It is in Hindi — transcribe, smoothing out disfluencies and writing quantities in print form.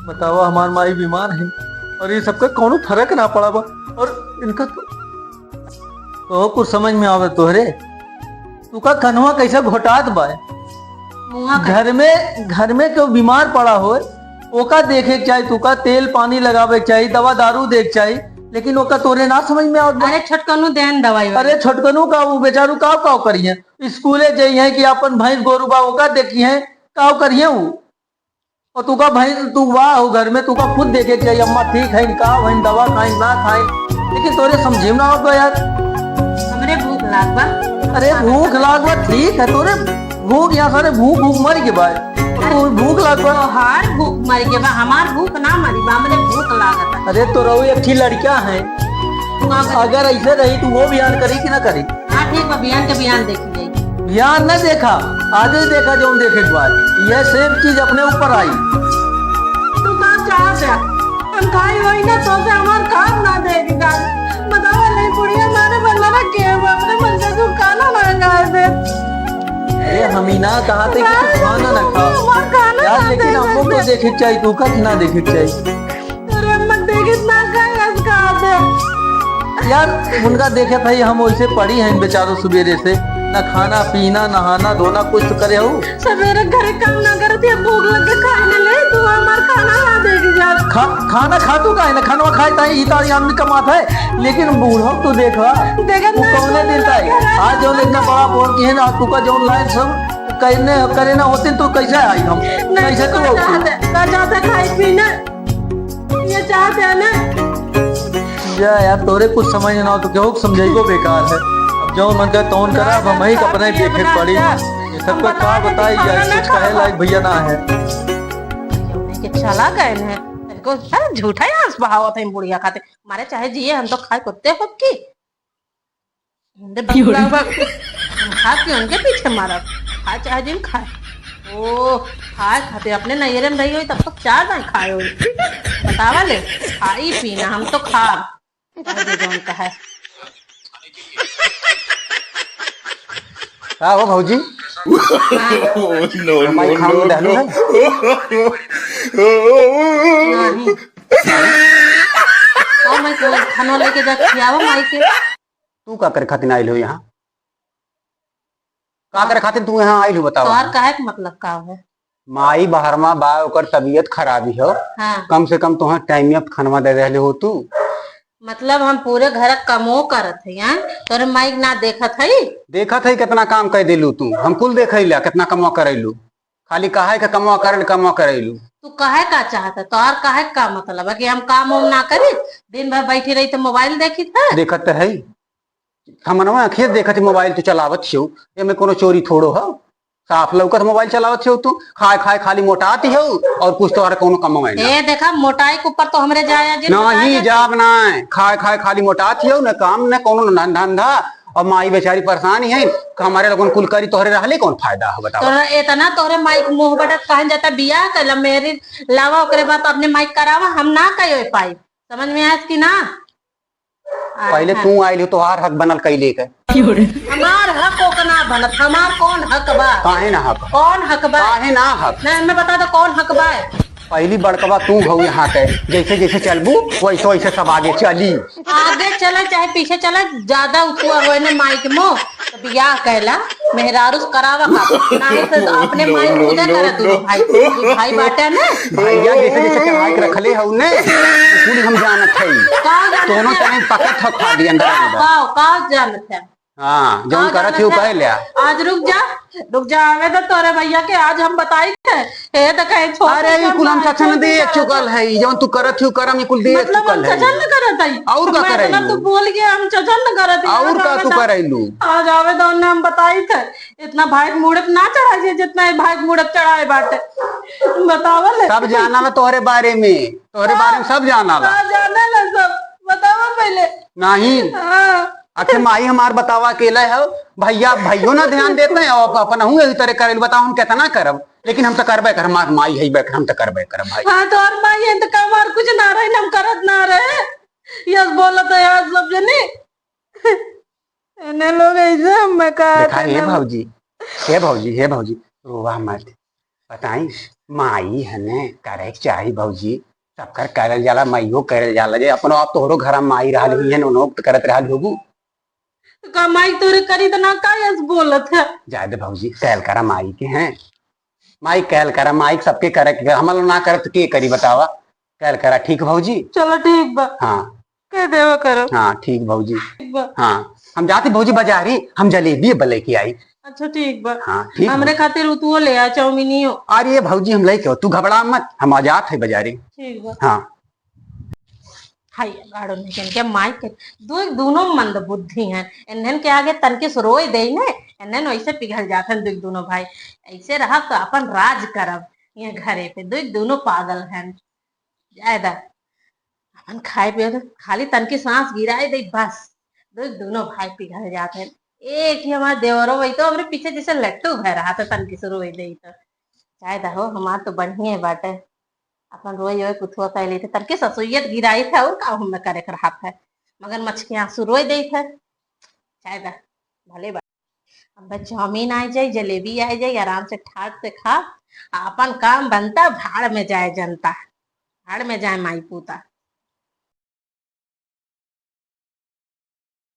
बताओ हमार माई बीमार है और ये सबका कौनो फर्क ना पड़ा बा। और इनका तो कुछ समझ में आवे तोहरे। तू का कन्हवा कैसे घोटात बा। घर में क्यों बीमार पड़ा हो ओका देखे के चाहिए। तू का तेल पानी लगावे के चाहिए, दवा दारू देख चाहिए, लेकिन ओका तोरे ना समझ में आवत। अरे छोटकनू देन दवाई। अरे छोटकनू का वो बेचारू काव करिए, स्कूले जाइए कि अपन भैंस गोरू बा ओका देखिए काव करिए वो। और तू का भैंस तू वाह हो घर में, तू का खुद देखे चाहिए अम्मा ठीक है का वही दवा खाए ना खाए, लेकिन तोरे समझे ना हो यार। हमरे भूख लाग बा। अरे भूख लाग बा ठीक है, तोरे भूख यहाँ सारे भूख भूख मर के बा। भूख लाग बा हार भूख मर के बा, हमार भूख ना मरी बा, हमरे भूख लागत। अरे तो रहो एक लड़कियां हैं, अगर ऐसे रही तो वो बयान करी कि ना करी। हाँ ठीक बा, बयान के बयान देखी जाएगी। बयान न देखा आगे देखा जो देखे के बाद यह सेम चीज अपने ऊपर आई। तू का चाहत है हम खाई होई ना तो से हमार काम ना देगी गाल बतावा नहीं बुढ़िया मारे बल्ला ना के अपने बंदे को खाना मांगा दे। अरे हमीना कहा थे कि खाना ना खाओ यार, लेकिन हम लोग को देखे चाहिए, तू का ना देखे चाहिए। अरे अम्मा देखे ना खाए खा दे यार उनका देखे भाई हम वैसे पड़ी हैं बेचारों सवेरे से ना खाना पीना नहाना धोना कुछ तो करे हो। सवेरे घर काम ना करती भूख लगे खाने ले तू हमार खाना ना देगी यार। खाना खा तू का है ना खाना खाए ताई इतारी आदमी कमाता है, लेकिन बूढ़ा तू देखा कौने देता है। आज जो इतना बड़ा बोल के है ना तू का जो लाइन सब करने करे ना होते तो कैसे आई हम कैसे तो चाहते खाई पीना ये चाहते है ना यार तोरे कुछ समझ ना हो तो क्यों समझाइबो बेकार है। अब जो मन का तौन करा अब हम ही अपने देखे पड़ी ये सब का क्या बताई जाए, कुछ कहे लायक भैया ना है कि चला गए हैं को झूठा ही आंस बहावत है बुढ़िया खाते मारे चाहे जिए हम तो खाए कुत्ते हो की खा के उनके पीछे मारा खाए चाहे जिन खाए ओ खाए खाते अपने नैरे में रही हुई तब तक चार बार खाए हुई बतावा ले खाई पीना हम तो खा का है। क्या हो भौजी माई खान में डालो है और मैं खाना लेके जा खियावा माई के। तू का करे खातिर आइल हो यहाँ? का करे खातिर तू यहाँ आइल हो बताओ? तोहर काहे के मतलब का है? माई बाहरमा बा ओकर तबीयत खराबी हो। हाँ। कम से कम तुहां टाइम में खानवा दे रहले हो तू। मतलब हम पूरे घर कमो करत है यार तोरे माइक ना देखत है? देखत है कितना काम कर दिलू तू, हम कुल देख लिया कितना कमवा करैलू, खाली काहे का कमवा करैलू। तू काहे का चाहता तोहर काहे का मतलब है कि हम काम उम ना करी दिन भर बैठी रही तो मोबाइल देखी था? देखत है हमनवा अखियत देखत मोबाइल तू चलावत छो, एमे कोनो चोरी थोड़ो हो, साफ लौकत मोबाइल चलावत छो तू। खाए खाए खाली मोटाती हो और कुछ तो कोनो कम में ए देखा मोटाई के ऊपर तो हमरे जाया जी नहीं जाब ना खाए खाए खाली मोटाती हो न काम न कोनो धंधा और माई बेचारी परेशानी है हमारे लोगन कुल करी तोहरे रहले कौन फायदा है बताओ? तोरा इतना तोरे माइक मुंह बटक कहन जाता बियाह कर मेरी लावा ओकरे बाद अपने माइक करावा हम ना कयो पाई समझ में आया कि ना? पहले तू आइल हो तोहार हक बनल कैले के हमार हक ओकना बनत हमार कौन हक बा? काहे ना हक? कौन हक बा? काहे ना हक? नहीं मैं बता दो कौन हक बा? पहली बड़कवा तू हो यहाँ के जैसे जैसे चलबू वैसे वैसे सब आगे चली। आगे चला चाहे पीछे चला ज्यादा हुआ हो ने माइक मो तो बियाह कहला मेहरारू करावा का नहीं तो अपने माइक खुदे करे तू भाई बाटे ने भैया जैसे जैसे चढ़ाई के रखले हो ने पूरी हम जानत है दोनों तने पकड़ थक खा दी अंदर का जानत है। हाँ जो करत हो कह लिया। आज रुक जा आवे तो तोरे भैया के आज हम बताई थे ए तो कहे छोड़। अरे ये कुल हम चाचा ने देख चुकल है जो तू करत हो करम ये कुल देख चुकल है। चाचा ने करत है और का करे तू बोल गया हम चाचा ने करत है और का तू करैलू? आज आवे तो ने हम बताई थे इतना भाई मुड़प ना चढ़ाई जितना भाई मुड़प चढ़ाए बाटे बतावल सब जाना ला तोहरे बारे में सब जाना ला सब बतावा पहले नहीं। अच्छा माई हमार बतावा अकेला है भैया भाइयों ना ध्यान देते हैं और अपन हूँ यही तरह करे बताओ हम कितना करब, लेकिन हम तो करबे कर हमार माई है बैठ हम तो करबे करब भाई। हाँ तो और माई है तो कमार कुछ ना रहे हम करत ना रहे यस बोला तो यार सब जने इन्हें लोग ऐसे मैं देखा हे भौजी रोवा मत बताई माई है ने करे के चाही भौजी, सबकर करल जाला, माइयो करल जाला। जे अपनो आप तोहरो घर में माई रहल हुई है, उन्हों तो करत रहल होगू। कमाई तोरे करी तो ना कायस बोलत है। जाए दे भौजी, कहल करा माई के हैं, माई कहल करा, माई सबके करे के हम लोग ना करत के करी बतावा, कहल करा। ठीक भौजी। चलो ठीक बा, हाँ कह देवा करो। हाँ ठीक भौजी। ठीक बा। हाँ हम जाते भौजी बाजारी, हम जलेबी बले की आई। अच्छा ठीक बा। हाँ ठीक। हमरे खातिर तू ले आ चाउमीनियो। अरे भौजी हम लेके तू घबरा मत, हम आ जात है बाजारी। ठीक बा। हाँ हाय गाड़ो नहीं के माई के दोनों मंद बुद्धि हैं। इन्हन के आगे तनके रोई दे ने, इन्हन वैसे पिघल जाते हैं दुख दोनों भाई। ऐसे रहा तो अपन राज करब ये घरे पे। दुख दोनों पागल हैं। जायदा अपन खाए पिए तो खाली तनकी सांस गिराए दे बस, दुख दोनों भाई पिघल जाते हैं। एक ही हमारे देवरो वही तो हमरे पीछे जैसे लट्टू भय रहा था तनकी से रोई दे तो। जायदा हो हमार तो बढ़िया बाटे, अपन रोई रोई कुथुआ कह लेते तनके ससुइयत गिराई था और का हम करे कर रहा था, मगर मछ के आंसू रोई दे थे। जायदा भले बात। अब चाउमीन आ जाए, जलेबी आ जाए, आराम से ठाट से खा, अपन काम बनता, भाड़ में जाए जनता, भाड़ में जाए माई पूता।